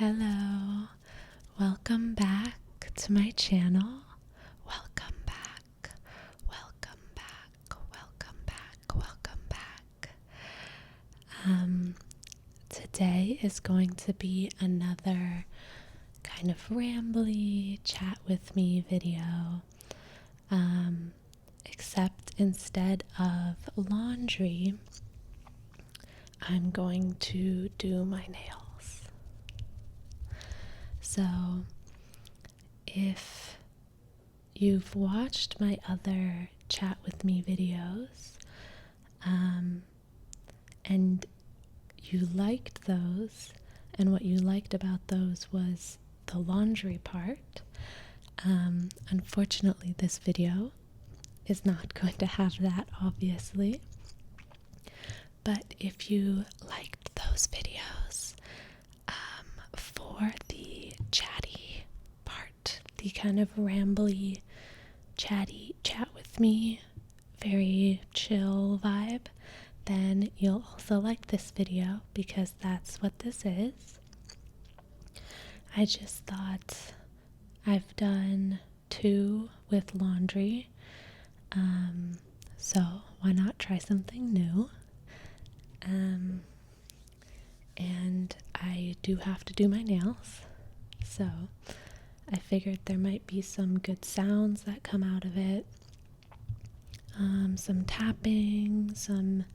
Hello, welcome back to my channel. Welcome back, welcome back, welcome back, welcome back. Today is going to be another kind of rambly chat with me video. Except instead of laundry, I'm going to do my nails. So, if you've watched my other chat with me videos, and you liked those, and what you liked about those was the laundry part, unfortunately this video is not going to have that, obviously. But if you liked those videos, for the chatty part, the kind of rambly, chatty, chat with me, very chill vibe, then you'll also like this video because that's what this is. I just thought I've done 2 with laundry, so why not try something new? And I do have to do my nails, so I figured there might be some good sounds that come out of it, some tapping, some,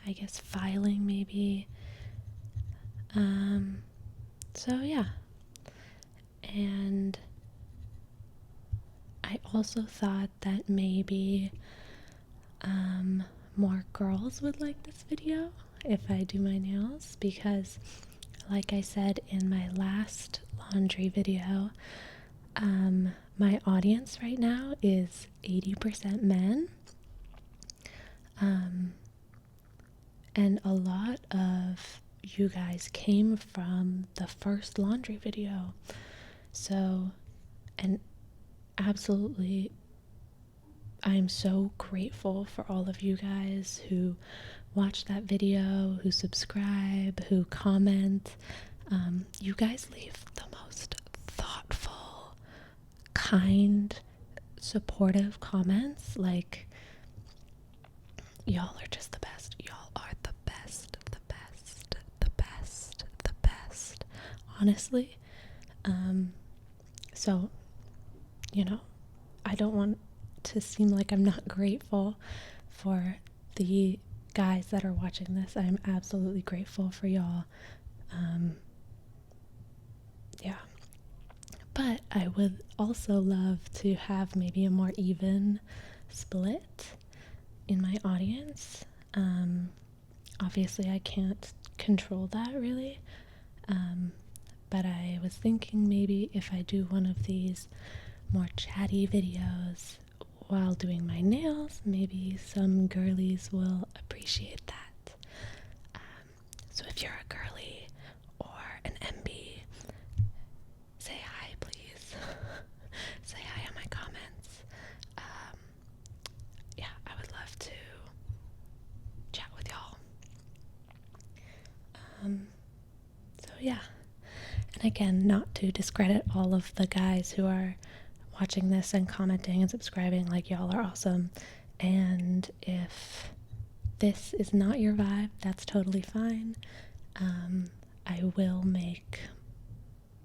I guess, filing maybe. So yeah, and I also thought that maybe more girls would like this video if I do my nails, because like I said in my last laundry video, my audience right now is 80% men, and a lot of you guys came from the first laundry video. So, and absolutely, I'm so grateful for all of you guys who watch that video, who subscribe, who comment. You guys leave the most thoughtful, kind, supportive comments. Like, y'all are just the best. Y'all are the best, the best, the best, the best. Honestly. So, I don't want to seem like I'm not grateful for the guys that are watching this. I'm absolutely grateful for y'all. Yeah. But I would also love to have maybe a more even split in my audience. Obviously I can't control that really. But I was thinking maybe if I do one of these more chatty videos while doing my nails, maybe some girlies will appreciate that. So if you're a girly or an MB, say hi, please. Say hi in my comments. Yeah, I would love to chat with y'all. So yeah. And again, not to discredit all of the guys who are watching this and commenting and subscribing, like, y'all are awesome. And if this is not your vibe, that's totally fine. I will make,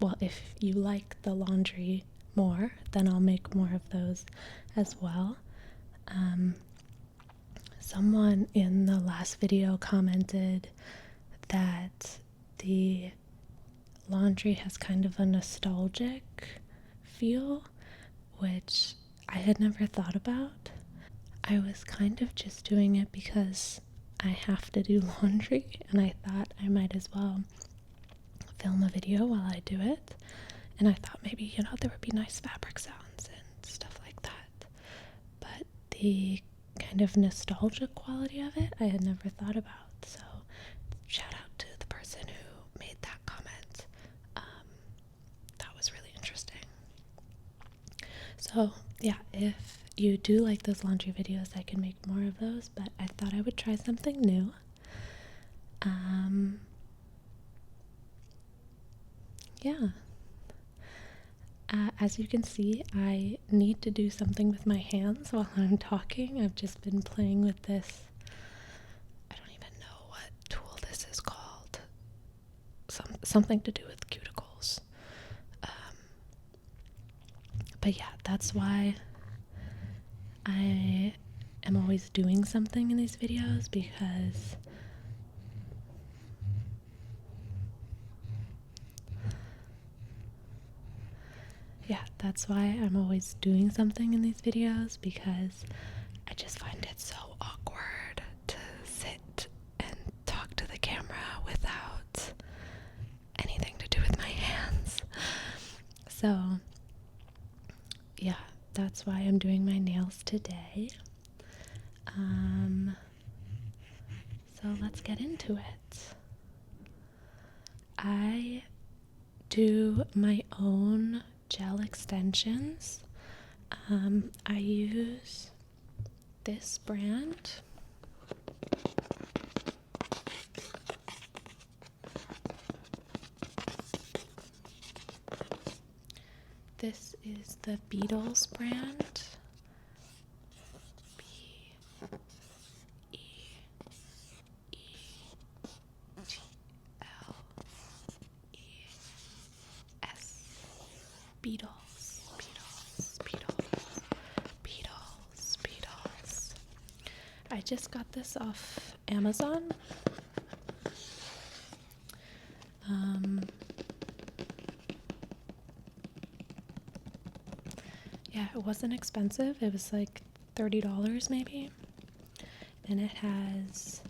well, if you like the laundry more, then I'll make more of those as well. Someone in the last video commented that the laundry has kind of a nostalgic feel, which I had never thought about. I was kind of just doing it because I have to do laundry, and I thought I might as well film a video while I do it. And I thought maybe, there would be nice fabric sounds and stuff like that. But the kind of nostalgic quality of it, I had never thought about. So shout out to the person who made that comment. That was really interesting. So yeah, if you do like those laundry videos, I can make more of those, but I thought I would try something new. yeah. As you can see, I need to do something with my hands while I'm talking. I've just been playing with this. I don't even know what tool this is called. Something to do with cuticles. But yeah, that's why I am always doing something in these videos, because I just find it so awkward to sit and talk to the camera without anything to do with my hands. So yeah, that's why I'm doing my nails today. So let's get into it. I do my own gel extensions. I use this brand. This is the Beatles brand. Beatles. I just got this off Amazon. Yeah, it wasn't expensive. It was like $30 maybe. And it has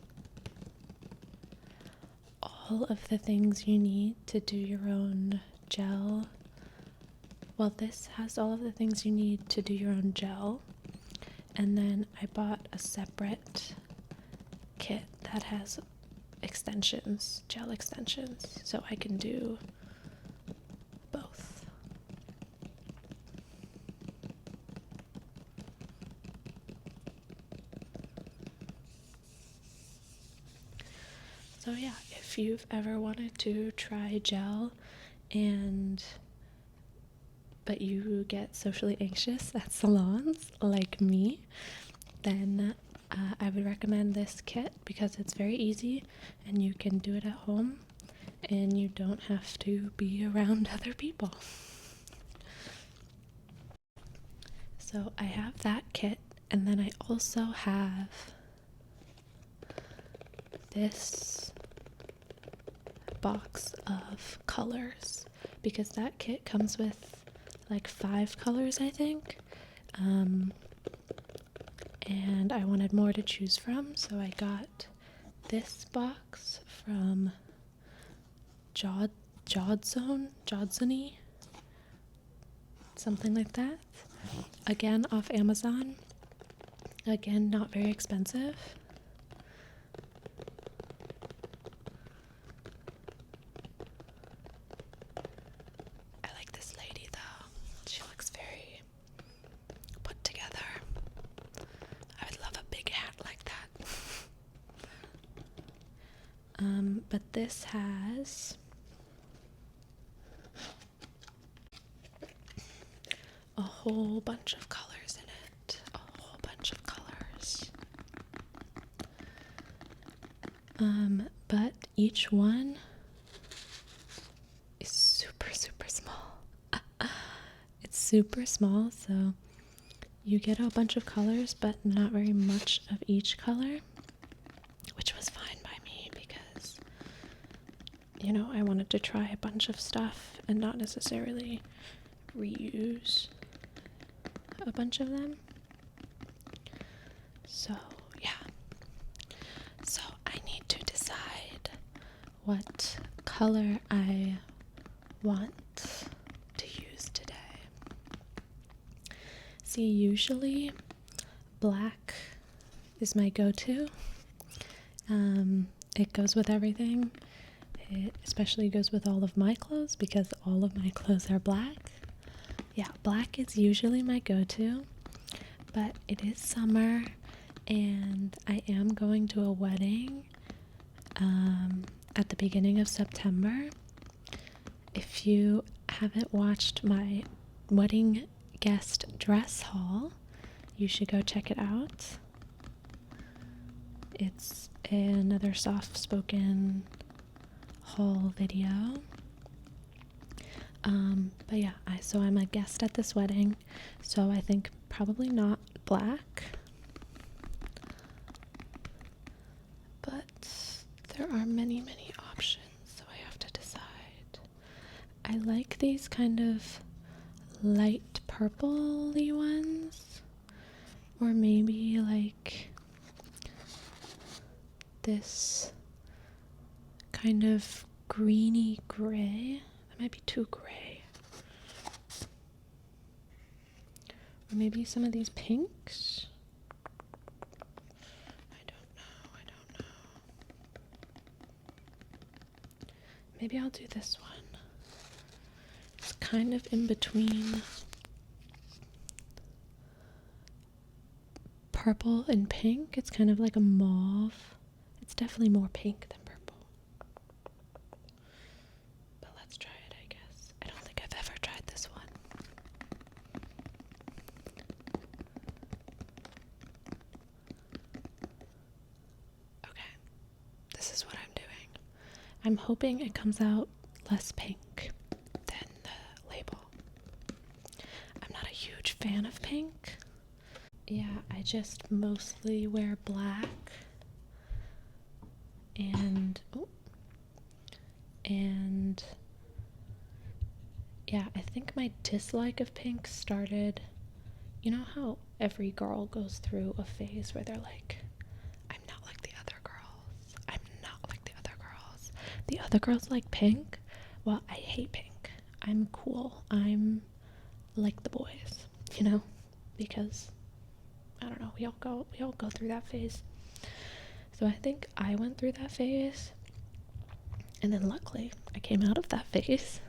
all of the things you need to do your own gel. Well, this has all of the things you need to do your own gel. And then I bought a separate kit that has extensions, gel extensions, so I can do both. So yeah, if you've ever wanted to try gel but you get socially anxious at salons like me, then I would recommend this kit because it's very easy and you can do it at home and you don't have to be around other people. So I have that kit, and then I also have this box of colors, because that kit comes with like 5 colors, I think. And I wanted more to choose from, so I got this box from Jodsony, something like that. Again, off Amazon. Again, not very expensive. I like this lady though. She looks very put together. I would love a big hat like that. But this has a whole bunch of colors in it. A whole bunch of colors. But each one is super, super small. It's super small, so you get a bunch of colors, but not very much of each color, which was fine by me because, you know, I wanted to try a bunch of stuff and not necessarily reuse a bunch of them. So yeah, so I need to decide what color I want to use today. See, usually black is my go-to. It goes with everything. It especially goes with all of my clothes because all of my clothes are black. Yeah, black is usually my go-to, but it is summer and I am going to a wedding at the beginning of September, If you haven't watched my wedding guest dress haul, you should go check it out. It's another soft-spoken haul video. But yeah, so I'm a guest at this wedding, so I think probably not black. But there are many, many options, so I have to decide. I like these kind of light purple-y ones, or maybe like this kind of greeny gray. That might be too gray. Or maybe some of these pinks. I don't know. Maybe I'll do this one. It's kind of in between purple and pink. It's kind of like a mauve. It's definitely more pink than purple. But let's try it, I guess. I don't think I've ever tried this one. Okay, this is what I'm doing. I'm hoping it comes out less pink than the label. I'm not a huge fan of pink. Yeah, I just mostly wear black and yeah, I think my dislike of pink started, you know how every girl goes through a phase where they're like, I'm not like the other girls. I'm not like the other girls. The other girls like pink. Well, I hate pink. I'm cool. I'm like the boys, you know, because I don't know, we all go through that phase. So I think I went through that phase, and then luckily I came out of that phase.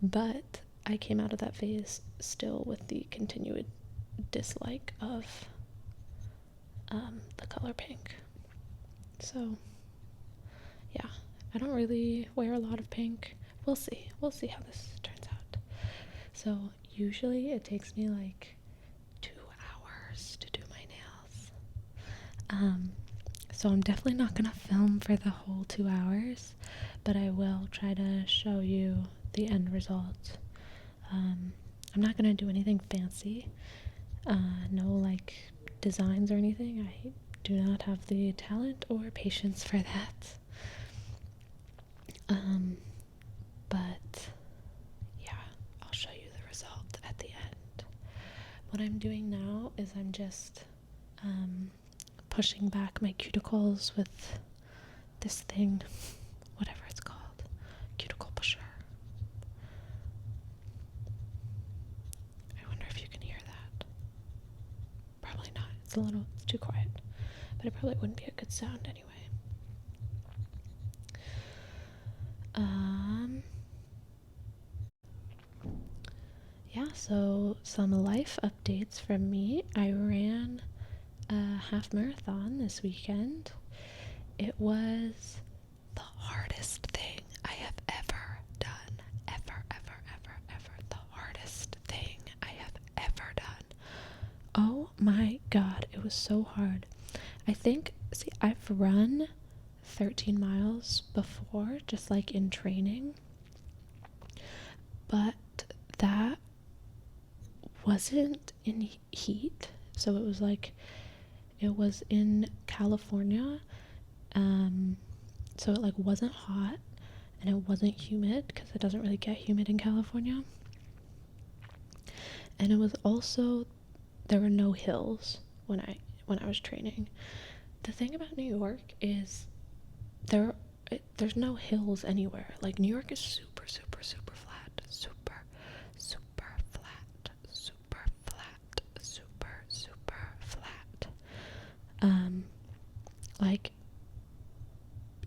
But I came out of that phase still with the continued dislike of the color pink. So yeah, I don't really wear a lot of pink. We'll see how this turns out. So usually it takes me like 2 hours to do my nails. So I'm definitely not gonna film for the whole 2 hours, but I will try to show you the end result. I'm not gonna do anything fancy, no like designs or anything. I do not have the talent or patience for that. But yeah, I'll show you the result at the end. What I'm doing now is I'm just pushing back my cuticles with this thing, whatever it's called, cuticle pusher. I wonder if you can hear that. Probably not. It's too quiet. But it probably wouldn't be a good sound anyway. Yeah, so some life updates from me. I ran a half marathon this weekend. It was the hardest thing I have ever done. Ever. The hardest thing I have ever done. Oh my god, it was so hard. I think, I've run 13 miles before, just like in training. But that wasn't in heat. So it was in California. So it like wasn't hot and it wasn't humid, because it doesn't really get humid in California. And it was also, there were no hills when I was training. The thing about New York is there's no hills anywhere. Like, New York is super flat. Super flat. Like,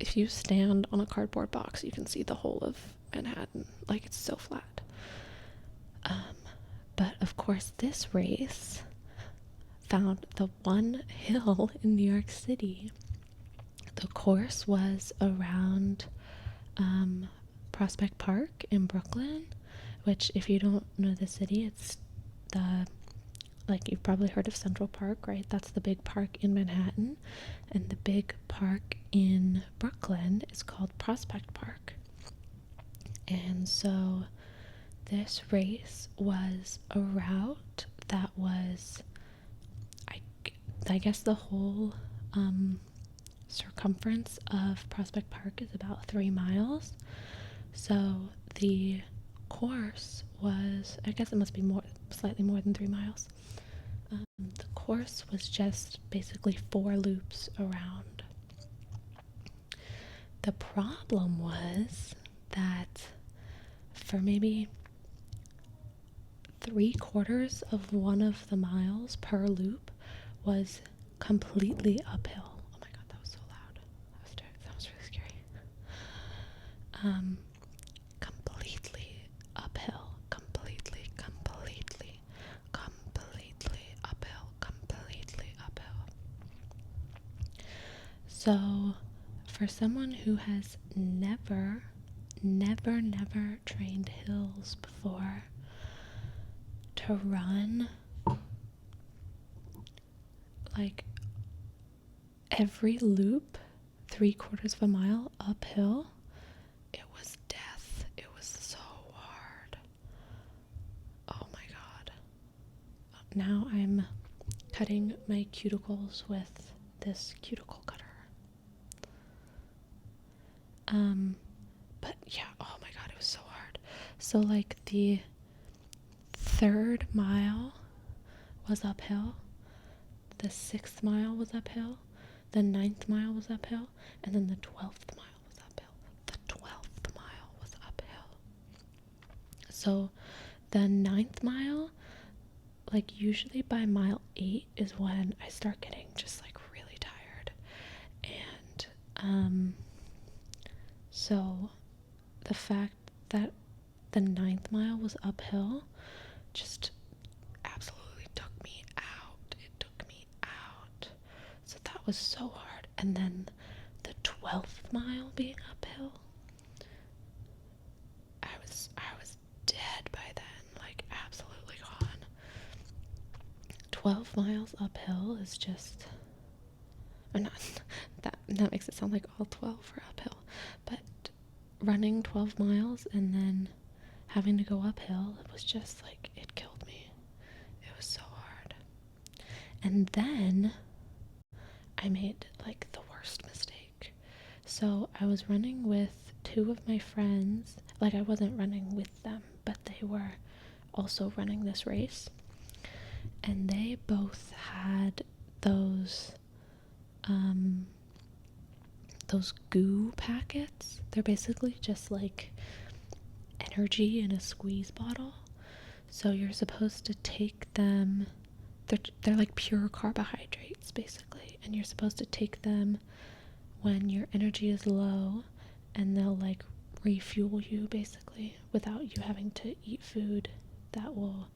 if you stand on a cardboard box, you can see the whole of Manhattan. Like, it's so flat. But of course, this race found the one hill in New York City. The course was around Prospect Park in Brooklyn, which, if you don't know the city, it's the, like, you've probably heard of Central Park, right? That's the big park in Manhattan, and the big park in Brooklyn is called Prospect Park. And so this race was a route that was, I guess the whole circumference of Prospect Park is about 3 miles. So the course was, I guess it must be slightly more than 3 miles. The course was just basically 4 loops around. The problem was that for maybe 3/4 of one of the miles per loop was completely uphill. Oh my god, that was so loud. That was really scary. Completely uphill, completely uphill. So, for someone who has never trained hills before, to run like every loop 3/4 of a mile uphill, it was death. It was so hard. Oh my god. Now I'm cutting my cuticles with this cuticle cutter. But yeah, oh my god, it was so hard. So like the 3rd mile was uphill, the 6th mile was uphill, the 9th mile was uphill, and then the 12th mile was uphill. The 12th mile was uphill. So the 9th mile, like usually by mile 8 is when I start getting just like really tired. And so the fact that the 9th mile was uphill just absolutely took me out. It took me out. So that was so hard. And then the 12th mile being uphill, I was dead by then, like absolutely gone. 12 miles uphill is just, I'm not, that makes it sound like all 12 are uphill, but running 12 miles and then having to go uphill, it was just like, it killed me. It was so hard. And then I made like the worst mistake. So I was running with 2 of my friends. Like, I wasn't running with them, but they were also running this race. And they both had those goo packets. They're basically just like energy in a squeeze bottle. So you're supposed to take them, they're like pure carbohydrates basically, and you're supposed to take them when your energy is low, and they'll like refuel you basically without you having to eat food that will,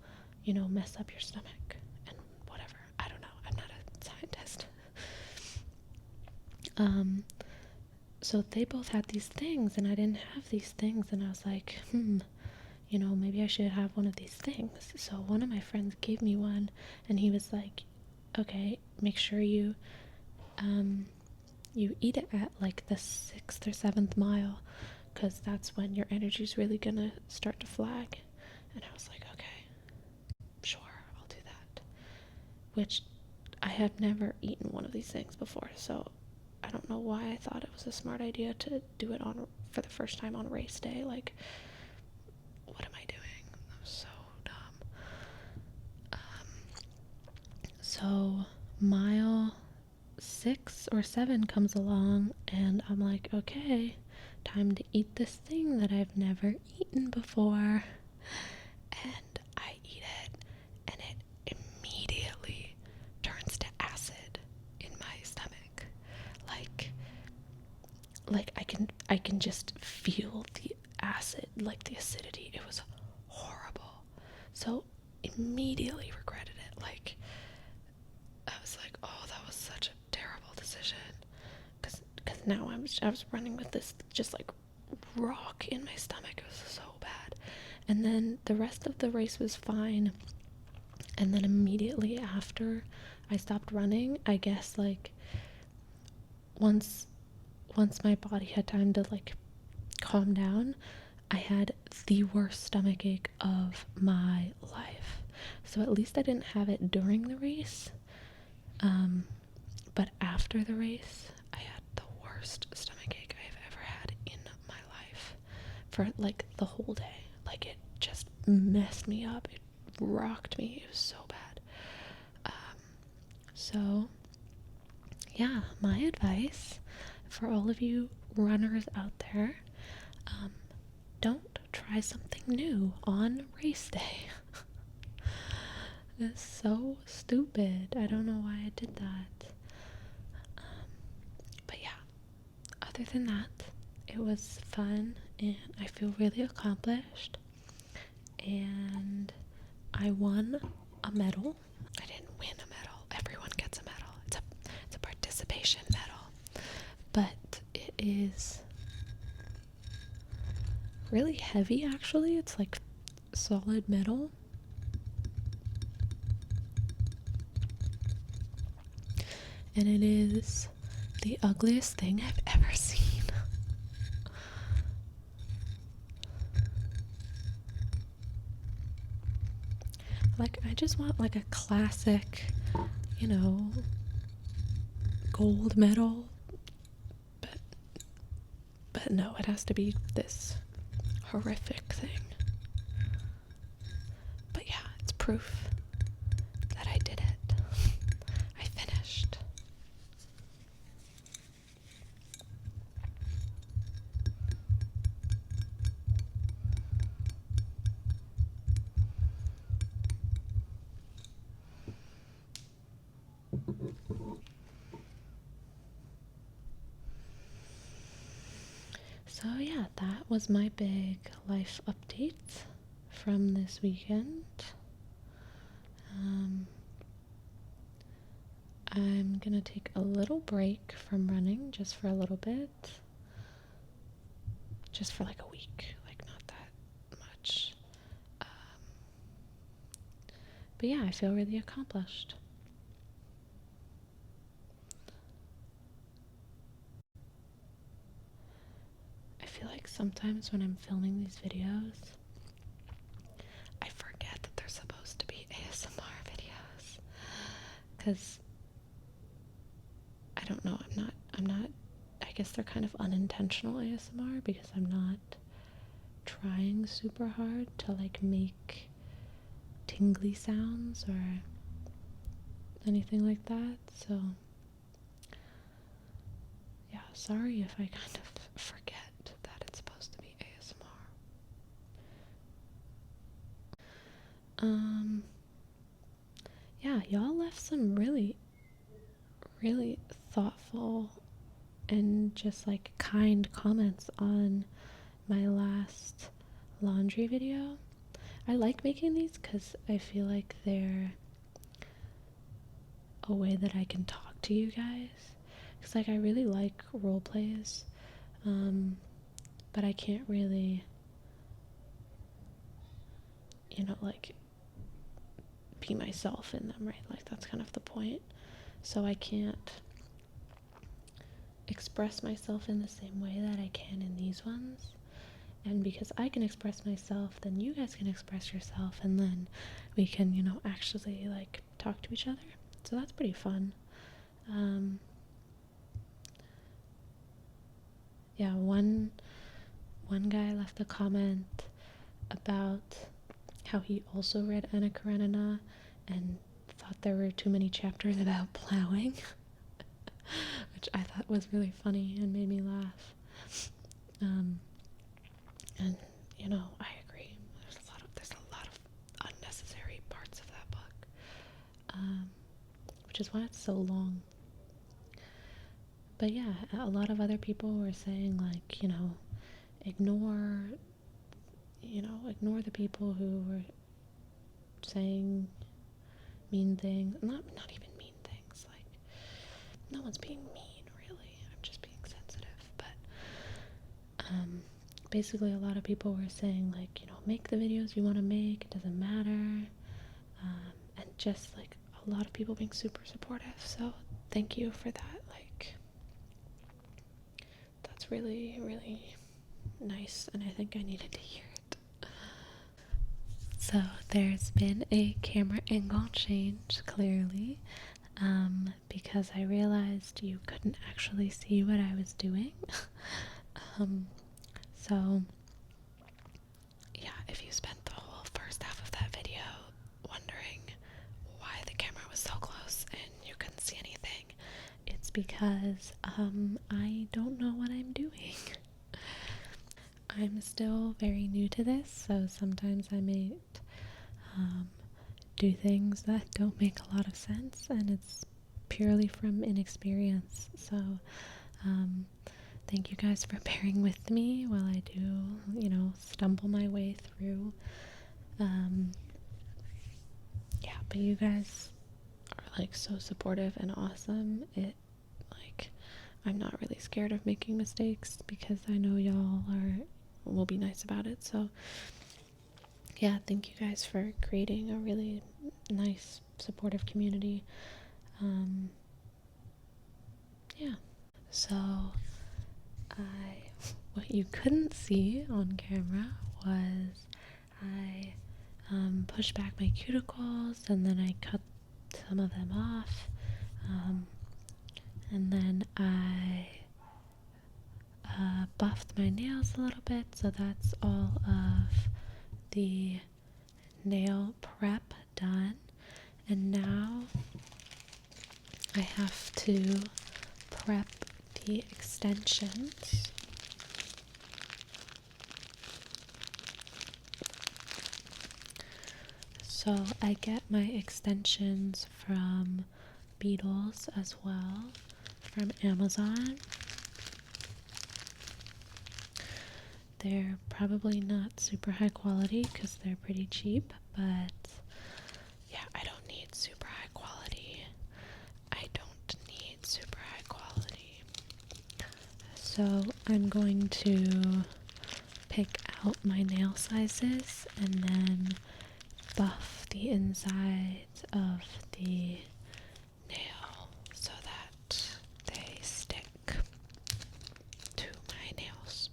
you know, mess up your stomach and whatever. I don't know, I'm not a scientist. So they both had these things and I didn't have these things, and I was like, you know, maybe I should have one of these things. So one of my friends gave me one, and he was like, okay, make sure you eat it at like the 6th or 7th mile, because that's when your energy's really gonna start to flag. And I was like, okay, sure, I'll do that. Which I had never eaten one of these things before, so I don't know why I thought it was a smart idea to do it for the first time on race day. Like, what am I doing? That was so dumb. So mile 6 or 7 comes along, and I'm like, okay, time to eat this thing that I've never eaten before. And I eat it, and it immediately turns to acid in my stomach. Like I can just feel the acid, like the acidity. It was horrible. So immediately regretted it. Like, I was like, oh, that was such a terrible decision. Cause now I was running with this just like rock in my stomach. It was so bad. And then the rest of the race was fine. And then immediately after I stopped running, I guess like once my body had time to like calm down, I had the worst stomach ache of my life. So at least I didn't have it during the race. But after the race, I had the worst stomach ache I've ever had in my life for like the whole day. Like it just messed me up. It rocked me. It was so bad. So yeah, my advice for all of you runners out there, don't try something new on race day. It's so stupid. I don't know why I did that. But yeah, other than that, it was fun and I feel really accomplished. And I won a medal. I didn't win a medal. Everyone gets a medal. It's a participation medal. But it is really heavy actually. It's like solid metal. And it is the ugliest thing I've ever seen. Like, I just want like a classic, you know, gold medal. But no, it has to be this horrific thing. But yeah, it's proof that I did it. I finished. So yeah, that was my big life update from this weekend. I'm gonna take a little break from running just for a little bit. Just for like a week, like not that much. But yeah, I feel really accomplished. I feel like sometimes when I'm filming these videos, I forget that they're supposed to be ASMR videos. Because I don't know, I'm not, I guess they're kind of unintentional ASMR because I'm not trying super hard to like make tingly sounds or anything like that. So yeah, sorry if I kind of forget that it's supposed to be ASMR. Yeah, y'all left some really, really thoughtful and just like kind comments on my last laundry video. I like making these because I feel like they're a way that I can talk to you guys. Because like I really like role plays, but I can't really, you know, like be myself in them, right? Like that's kind of the point. So I can't express myself in the same way that I can in these ones. And because I can express myself, then you guys can express yourself, and then we can, you know, actually like talk to each other. So that's pretty fun. Yeah, one guy left a comment about how he also read Anna Karenina and thought there were too many chapters about plowing, which I thought was really funny and made me laugh. And you know, I agree. There's a lot of unnecessary parts of that book, which is why it's so long. But yeah, a lot of other people were saying like, you know, ignore the people who were saying mean things. Not even mean things. Like, no one's being mean, really. I'm just being sensitive. But basically a lot of people were saying, like, you know, make the videos you want to make, it doesn't matter. And just like a lot of people being super supportive. So thank you for that. Like, that's really, really nice, and I think I needed to hear it. So there's been a camera angle change, clearly, because I realized you couldn't actually see what I was doing. So yeah, if you spent the whole first half of that video wondering why the camera was so close and you couldn't see anything, it's because I don't know what I'm doing. I'm still very new to this, so sometimes I may do things that don't make a lot of sense, and it's purely from inexperience. So thank you guys for bearing with me while I do, you know, stumble my way through. Yeah, but you guys are like so supportive and awesome. I'm not really scared of making mistakes because I know y'all will be nice about it. So yeah, thank you guys for creating a really nice, supportive community. Yeah. So what you couldn't see on camera was I pushed back my cuticles, and then I cut some of them off, and then I buffed my nails a little bit. So that's all of the nail prep done, and now I have to prep the extensions. So I get my extensions from Beetles as well, from Amazon. They're probably not super high quality because they're pretty cheap, but yeah, I don't need super high quality. So I'm going to pick out my nail sizes and then buff the insides of the nail so that they stick to my nails.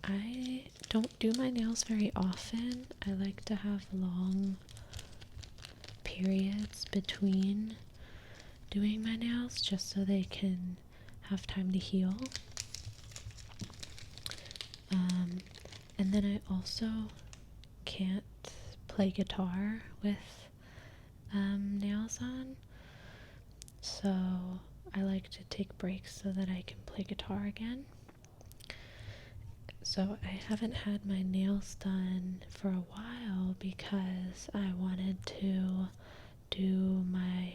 I don't do my nails very often. I like to have long periods between doing my nails just so they can have time to heal. And then I also can't play guitar with nails on, so I like to take breaks so that I can play guitar again. So I haven't had my nails done for a while because I wanted to do my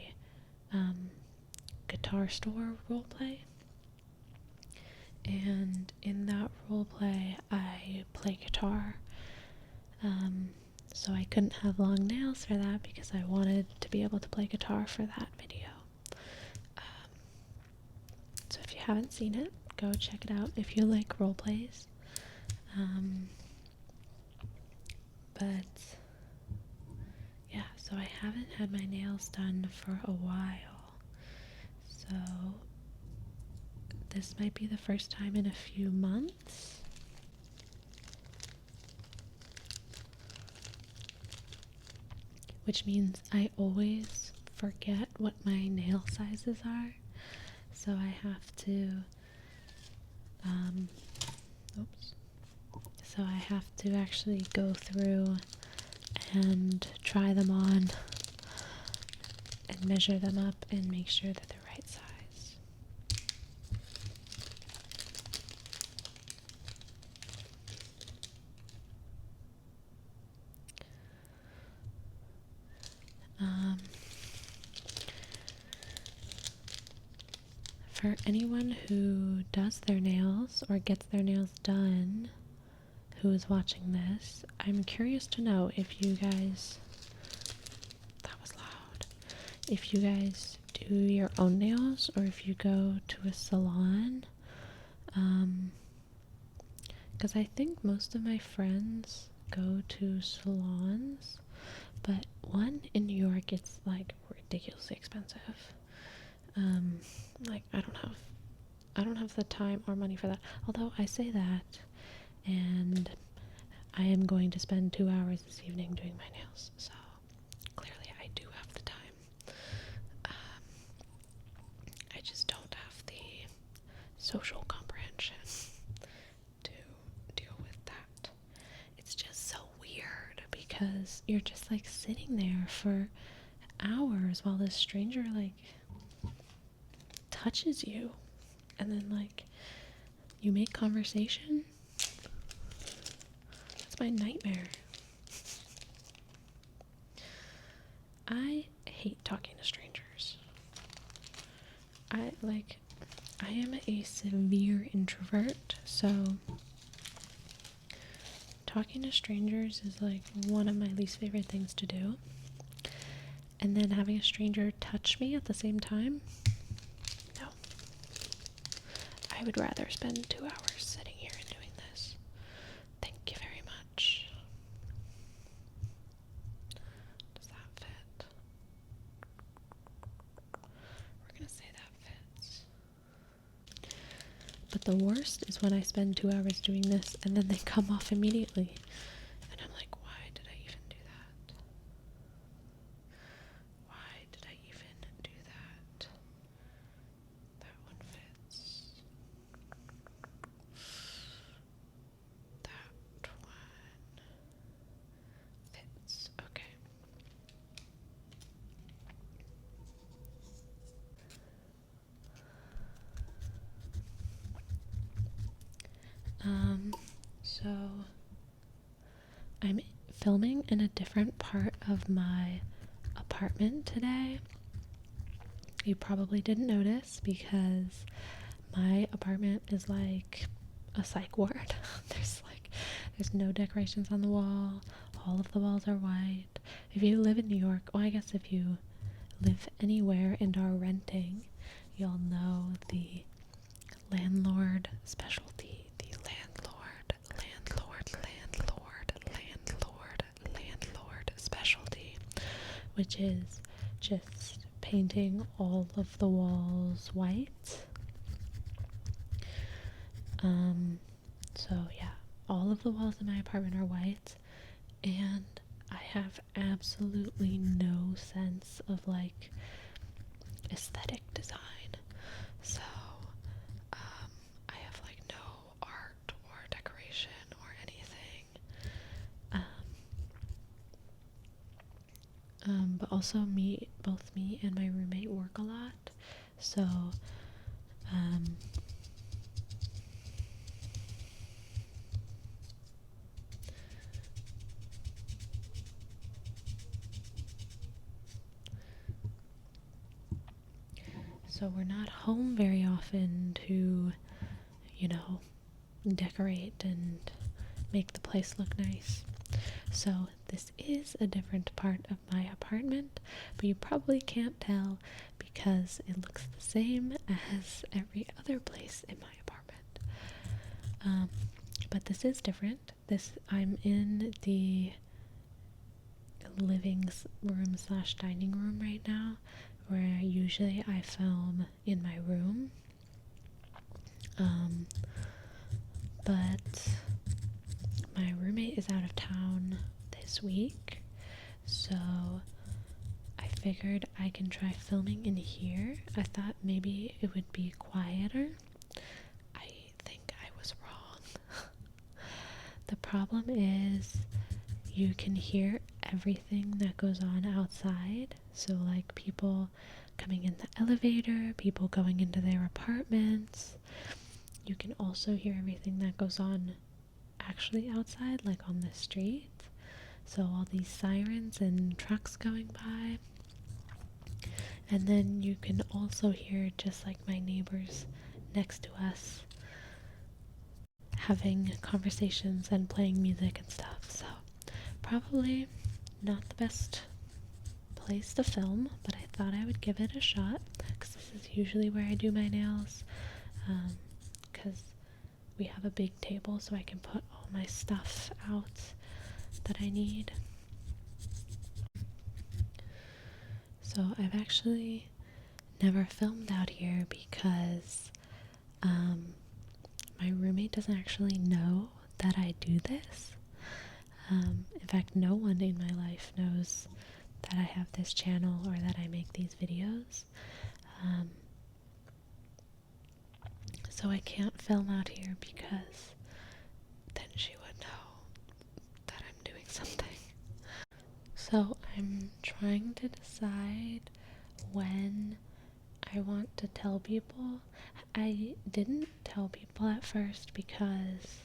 guitar store roleplay. And in that roleplay, I play guitar. So I couldn't have long nails for that because I wanted to be able to play guitar for that video. So if you haven't seen it, go check it out if you like roleplays. But yeah, so I haven't had my nails done for a while. So this might be the first time in a few months. Which means I always forget what my nail sizes are. So I have to, So I have to actually go through and try them on and measure them up and make sure that they're right size. For anyone who does their nails or gets their nails done, who is watching this, I'm curious to know if you guys, that was loud, if you guys do your own nails or if you go to a salon. Because I think most of my friends go to salons, but one in New York, it's like ridiculously expensive. Like I don't have the time or money for that. Although I say that, and I am going to spend 2 hours this evening doing my nails, so clearly I do have the time. I just don't have the social comprehension to deal with that. It's just so weird because you're just like sitting there for hours while this stranger like touches you, and then like you make conversation. That's my nightmare. I hate talking to strangers. I am a severe introvert, so talking to strangers is like one of my least favorite things to do. And then having a stranger touch me at the same time, no. I would rather spend 2 hours sitting here and doing this. Thank you very much. Does that fit? We're gonna say that fits. But the worst is when I spend 2 hours doing this and then they come off immediately. And I'm like, why did I even do that? Why did I even do that? That one fits. That one fits. Okay. So I'm filming in a different part of my apartment today. You probably didn't notice because my apartment is like a psych ward. there's no decorations on the wall. All of the walls are white. If you live in New York, well, I guess if you live anywhere and are renting, you'll know the landlord specialty. The landlord specialty, which is just painting all of the walls white. So yeah, all of the walls in my apartment are white, and I have absolutely no sense of like aesthetic design. So I have like no art or decoration or anything. But also both me and my roommate work a lot, so so we're not home very often to, decorate and make the place look nice. So this is a different part of my apartment, but you probably can't tell because it looks the same as every other place in my apartment. But this is different. I'm in the living room / dining room right now, where usually I film in my room. But my roommate is out of town this week, so I figured I can try filming in here. I thought maybe it would be quieter. I think I was wrong. The problem is you can hear everything that goes on outside. So like people coming in the elevator, people going into their apartments. You can also hear everything that goes on actually outside, like on the street. So all these sirens and trucks going by. And then you can also hear, just like my neighbors next to us, having conversations and playing music and stuff. So probably not the best place to film, but I thought I would give it a shot because this is usually where I do my nails, because we have a big table so I can put all my stuff out that I need. So I've actually never filmed out here because my roommate doesn't actually know that I do this. In fact, no one in my life knows that I have this channel or that I make these videos. So I can't film out here because then she would know that I'm doing something. So I'm trying to decide when I want to tell people. I didn't tell people at first because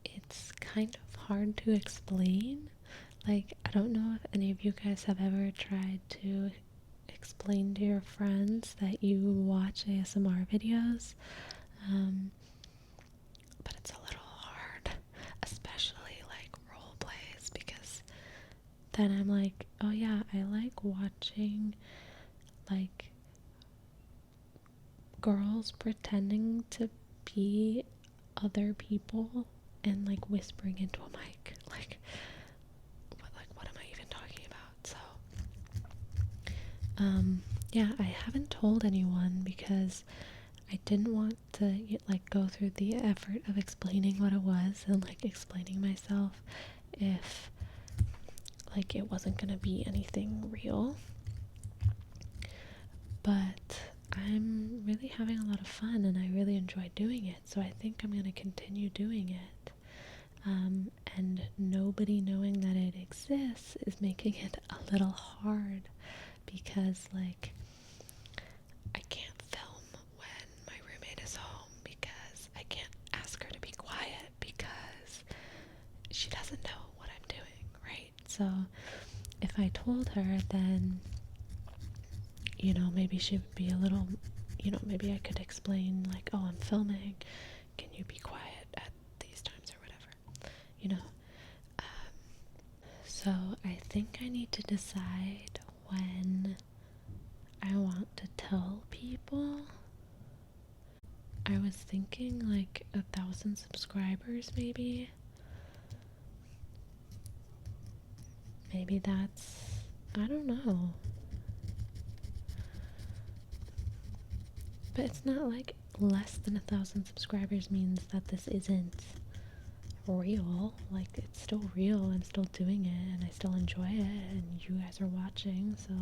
it's kind of hard to explain. Like, I don't know if any of you guys have ever tried to explain to your friends that you watch ASMR videos, but it's a little hard, especially like role plays, because then I'm like, oh yeah, I like watching like girls pretending to be other people and like whispering into a mic. Like what am I even talking about? So yeah, I haven't told anyone because I didn't want to like go through the effort of explaining what it was and like explaining myself if like it wasn't gonna be anything real. But I'm really having a lot of fun and I really enjoy doing it, so I think I'm going to continue doing it. And nobody knowing that it exists is making it a little hard because, like, I can't film when my roommate is home because I can't ask her to be quiet because she doesn't know what I'm doing, right? So if I told her, then maybe she would be a little, maybe I could explain, like, oh, I'm filming, can you be quiet at these times or whatever, so I think I need to decide when I want to tell people. I was thinking like 1,000 subscribers, maybe that's, I don't know. But it's not like less than 1,000 subscribers means that this isn't real. Like, it's still real. I'm still doing it and I still enjoy it and you guys are watching, so.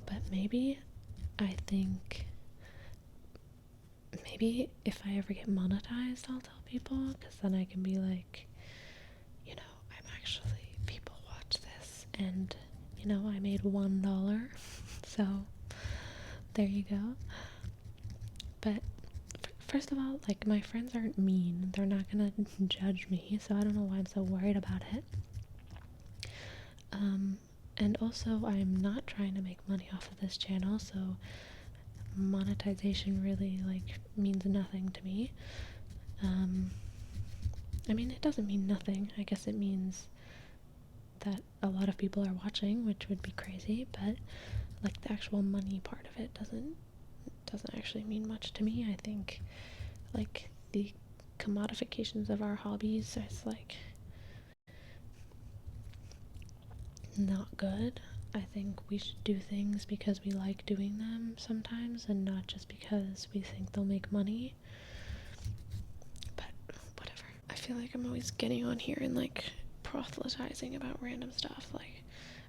But maybe I think maybe if I ever get monetized I'll tell people, because then I can be like, I'm actually, people watch this and I made $1. So there you go. But first of all, like, my friends aren't mean. They're not gonna judge me, so I don't know why I'm so worried about it. And also, I'm not trying to make money off of this channel, so monetization really, like, means nothing to me. I mean, it doesn't mean nothing. I guess it means that a lot of people are watching, which would be crazy, but, like, the actual money part of it doesn't actually mean much to me. I think, like, the commodifications of our hobbies is, like, not good. I think we should do things because we like doing them sometimes and not just because we think they'll make money. But whatever. I feel like I'm always getting on here and like proselytizing about random stuff. Like,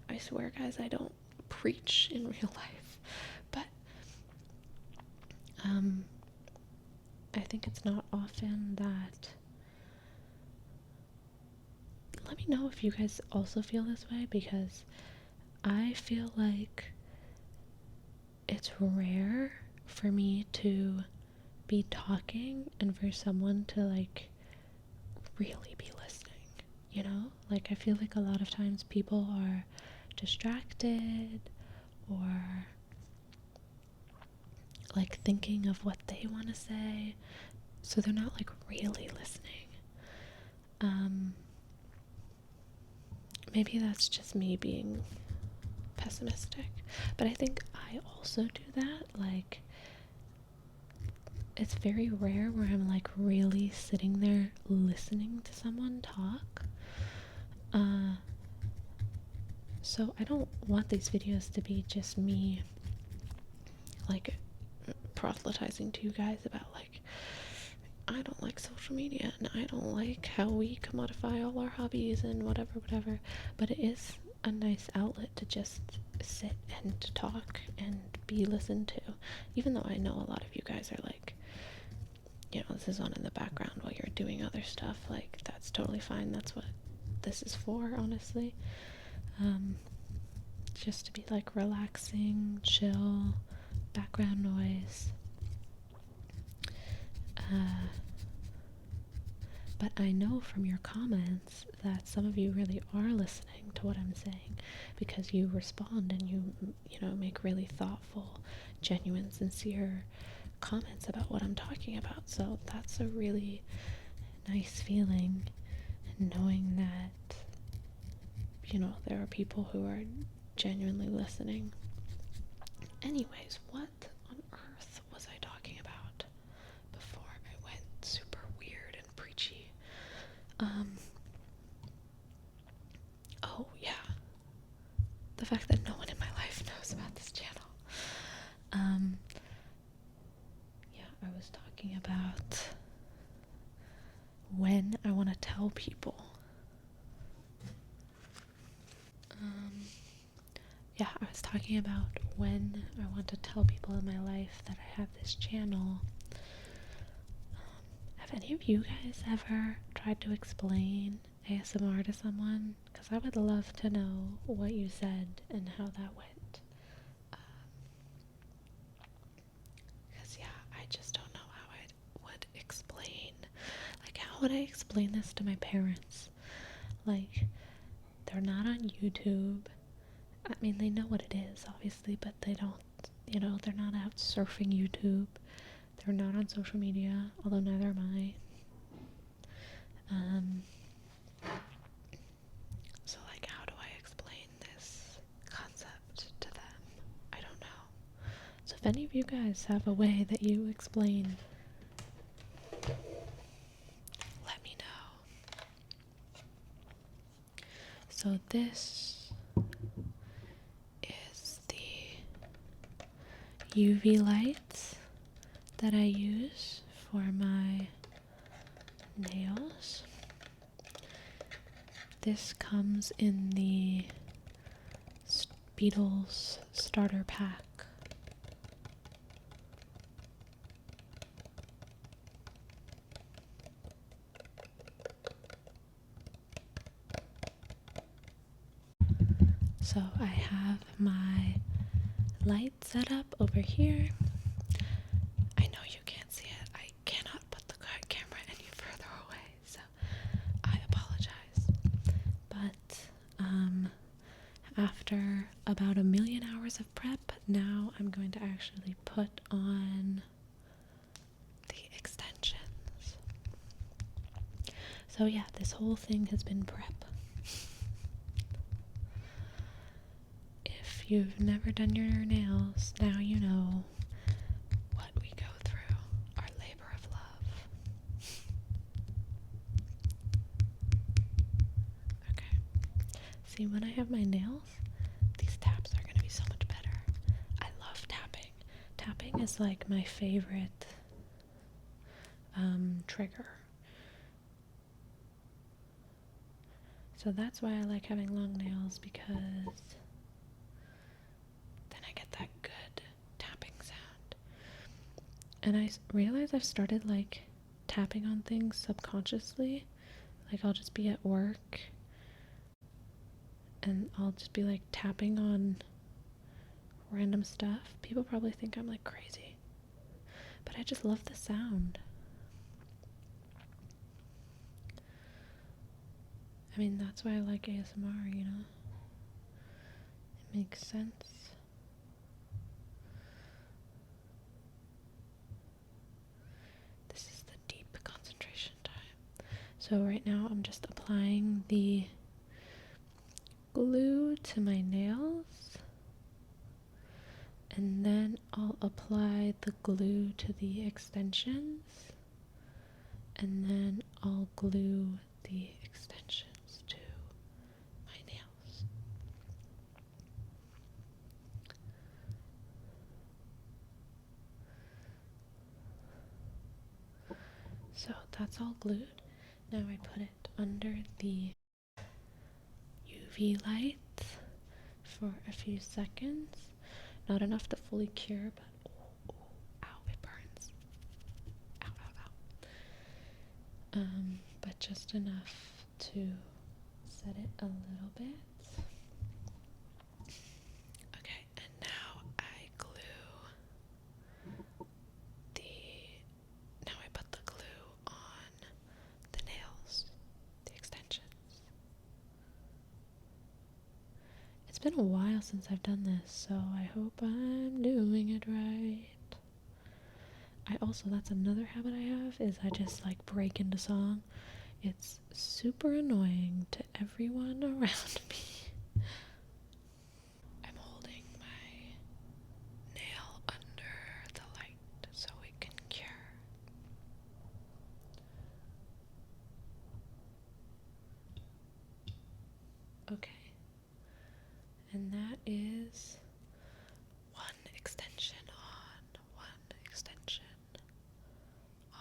I swear, guys, I don't preach in real life. But I think it's not often that. Let me know if you guys also feel this way, because I feel like it's rare for me to be talking and for someone to like really be listening, like, I feel like a lot of times people are distracted or like thinking of what they want to say, so they're not like really listening. Maybe that's just me being pessimistic, but I think I also do that. Like, it's very rare where I'm like really sitting there listening to someone talk. So I don't want these videos to be just me like proselytizing to you guys about like, I don't like social media and I don't like how we commodify all our hobbies and whatever, but it is a nice outlet to just sit and to talk and be listened to, even though I know a lot of you guys are like, you know, this is on in the background while you're doing other stuff. Like, that's totally fine. That's what this is for, honestly. Just to be like relaxing, chill, background noise. But I know from your comments that some of you really are listening to what I'm saying, because you respond and you know, make really thoughtful, genuine, sincere comments about what I'm talking about. So that's a really nice feeling, knowing that, you know, there are people who are genuinely listening. Anyways, what on earth was I talking about before I went super weird and preachy? Oh yeah, the fact that no one in my life knows about this channel. Yeah, I was talking about when I want to tell people. Yeah, I was talking about when I want to tell people in my life that I have this channel. Have any of you guys ever tried to explain ASMR to someone? Because I would love to know what you said and how that went. Because, yeah, I just don't know how I would explain. Like, how would I explain this to my parents? Like, they're not on YouTube. I mean, they know what it is, obviously, but they don't, you know, they're not out surfing YouTube. They're not on social media, although neither am I. So, like, how do I explain this concept to them? I don't know. So if any of you guys have a way that you explain, let me know. So this is the UV lights that I use for my nails. This comes in the Beatles starter pack. So I have my light set up over here. I know you can't see it. I cannot put the camera any further away, so I apologize. But after about 1,000,000 hours of prep, now I'm going to actually put on the extensions. So yeah, this whole thing has been prep. If you've never done your nails, now you know what we go through, our labor of love. Okay. See, when I have my nails, these taps are going to be so much better. I love tapping. Tapping is like my favorite trigger. So that's why I like having long nails, because then I get that good tapping sound. And I realize I've started like tapping on things subconsciously. Like, I'll just be at work and I'll just be like tapping on random stuff. People probably think I'm like crazy, but I just love the sound. I mean, that's why I like ASMR, you know? It makes sense. So right now I'm just applying the glue to my nails, and then I'll apply the glue to the extensions, and then I'll glue the extensions to my nails. So that's all glued. Now I put it under the UV light for a few seconds. Not enough to fully cure, but ow, it burns. Ow, ow, ow. But just enough to set it a little bit. Okay, and now I put the glue on the nails, the extensions. It's been a while since I've done this, so I hope I'm doing it right. That's another habit I have, is I just like break into song. It's super annoying to everyone around me. I'm holding my nail under the light so it can cure. Okay. And that is one extension on, one extension on.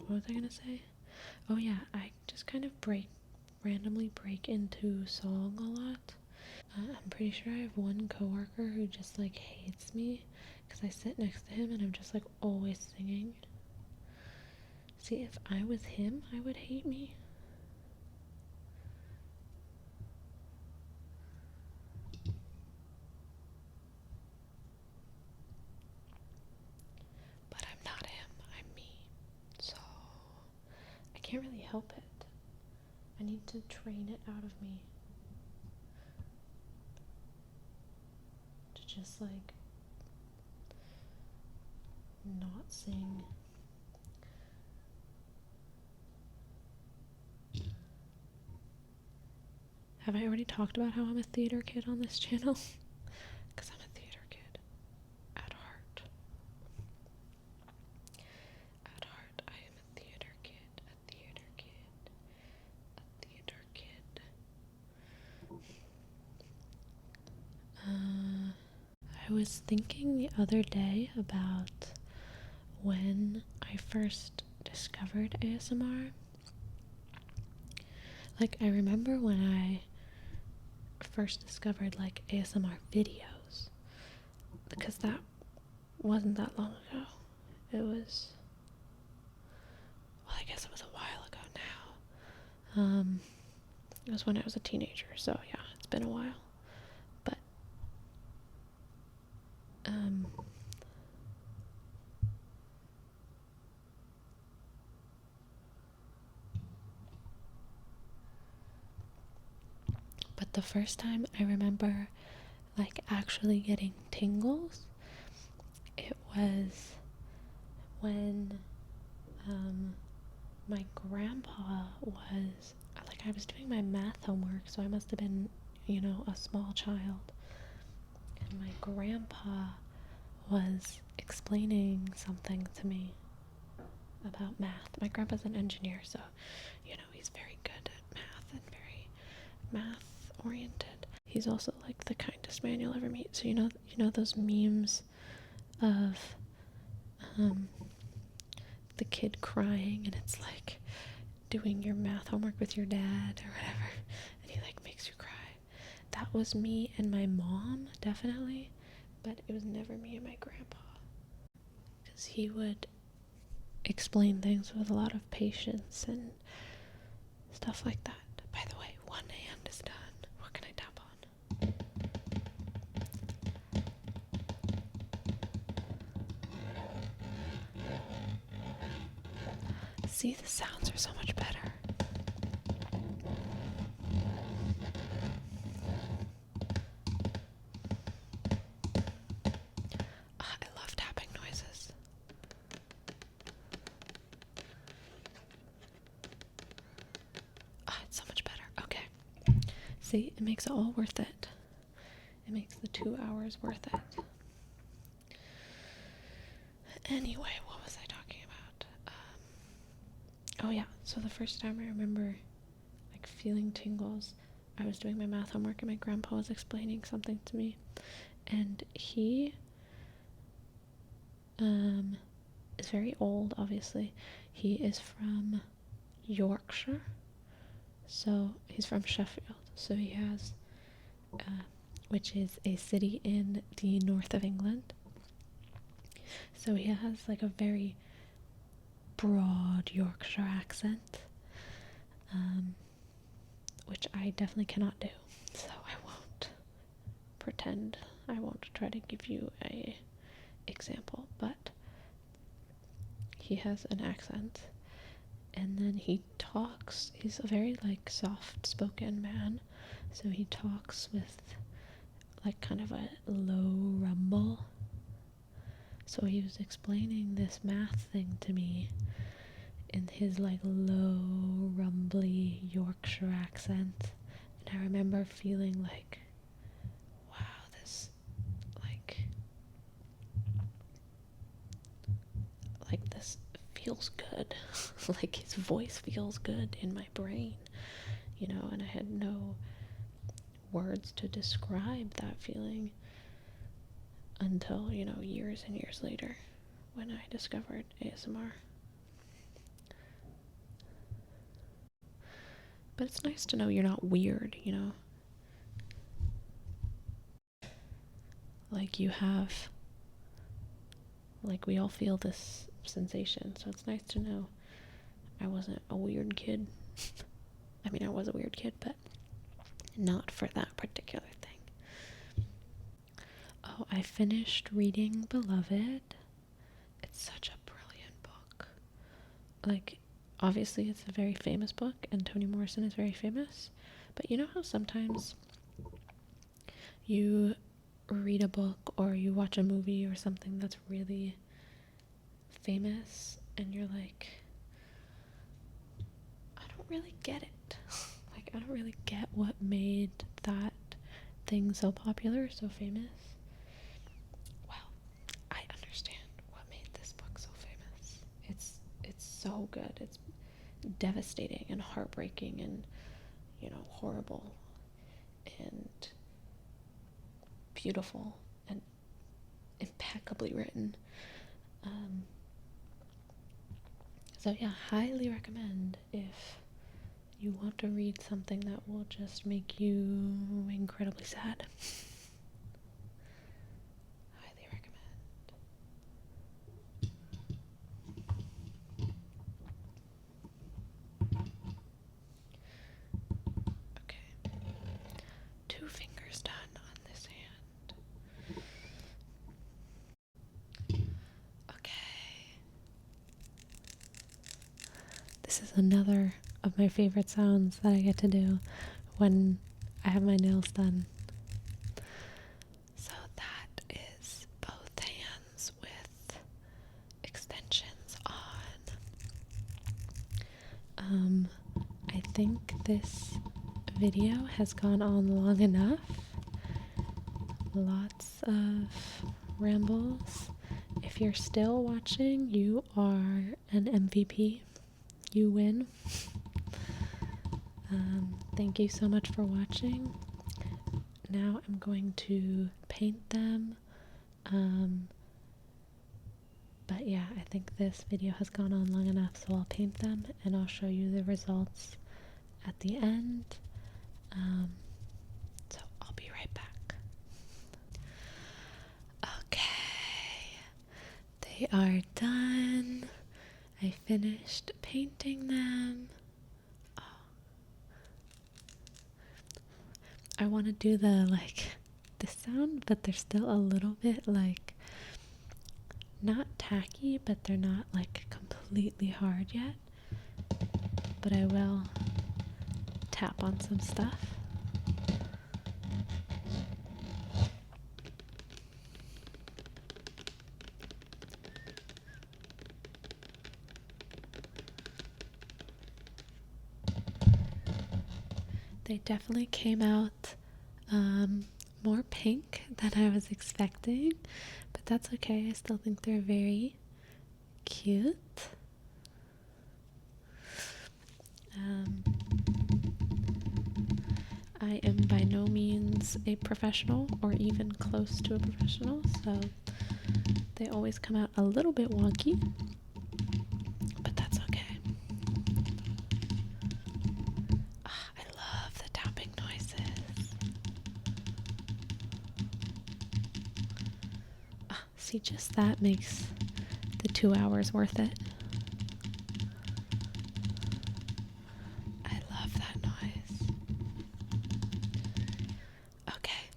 What was I gonna say? Oh yeah, I just kind of randomly break into song a lot. I'm pretty sure I have one coworker who just like hates me because I sit next to him and I'm just like always singing. See, if I was him, I would hate me. But I'm not him, I'm me. So I can't really help it. I need to train it out of me to just like not sing. Have I already talked about how I'm a theater kid on this channel? Because I'm a theater kid at heart. At heart, I am a theater kid, a theater kid, a theater kid. I was thinking the other day about when I first discovered ASMR. Like, I remember when I first discovered like ASMR videos, because that wasn't that long ago. It was, well, I guess it was a while ago now. It was when I was a teenager, so yeah, it's been a while. But the first time I remember like actually getting tingles, it was when my grandpa was, like, I was doing my math homework, so I must have been, a small child, and my grandpa was explaining something to me about math. My grandpa's an engineer, so he's very good at math and very math oriented. He's also like the kindest man you'll ever meet. So you know those memes of the kid crying, and it's like doing your math homework with your dad or whatever, and he like makes you cry. That was me and my mom, definitely, but it was never me and my grandpa, because he would explain things with a lot of patience and stuff like that. By the way, one hand is done. What can I tap on? See, the sounds are so much better. I love tapping noises. See, it makes it all worth it. It makes the 2 hours worth it. Anyway, what was I talking about? Oh yeah, so the first time I remember like feeling tingles, I was doing my math homework and my grandpa was explaining something to me, and he is very old, obviously. He is from Yorkshire, so he's from Sheffield, so he has which is a city in the north of England. So he has like a very broad Yorkshire accent, which I definitely cannot do. So I won't pretend. I won't try to give you a example, but he has an accent, and then he talks. He's a very like soft-spoken man, so he talks with like kind of a low rumble. So he was explaining this math thing to me in his like low rumbly Yorkshire accent, and I remember feeling like, wow, this like this feels good. Like his voice feels good in my brain, you know, and I had no words to describe that feeling until, you know, years and years later when I discovered ASMR. But it's nice to know you're not weird, you know? Like you have, like we all feel this sensation, so it's nice to know I wasn't a weird kid. I mean, I was a weird kid, but not for that particular thing. Oh, I finished reading Beloved. It's such a brilliant book. Like, obviously it's a very famous book, and Toni Morrison is very famous, but you know how sometimes you read a book or you watch a movie or something that's really famous and you're like, I don't really get it. Like, I don't really get what made that thing so popular, so famous. Well, I understand what made this book so famous. It's so good. It's devastating and heartbreaking and, you know, horrible and beautiful and impeccably written. So yeah, highly recommend if you want to read something that will just make you incredibly sad. Highly recommend. Okay. 2 fingers done on this hand. Okay. This is another of my favorite sounds that I get to do when I have my nails done. So that is both hands with extensions on. I think this video has gone on long enough. Lots of rambles. If you're still watching, you are an MVP. You win. Thank you so much for watching. Now I'm going to paint them. But yeah, I think this video has gone on long enough, so I'll paint them and I'll show you the results at the end. So I'll be right back. Okay, they are done. I finished painting them. Oh. I want to do the this sound, but they're still a little bit like not tacky, but they're not like completely hard yet. But I will tap on some stuff. They definitely came out more pink than I was expecting, but that's okay. I still think they're very cute. I am by no means a professional or even close to a professional, so they always come out a little bit wonky, but that's okay. I love the tapping noises. See, just that makes the 2 hours worth it. I love that noise. Okay,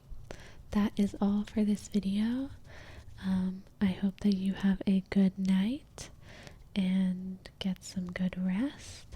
that is all for this video. I hope that you have a good night and get some good rest.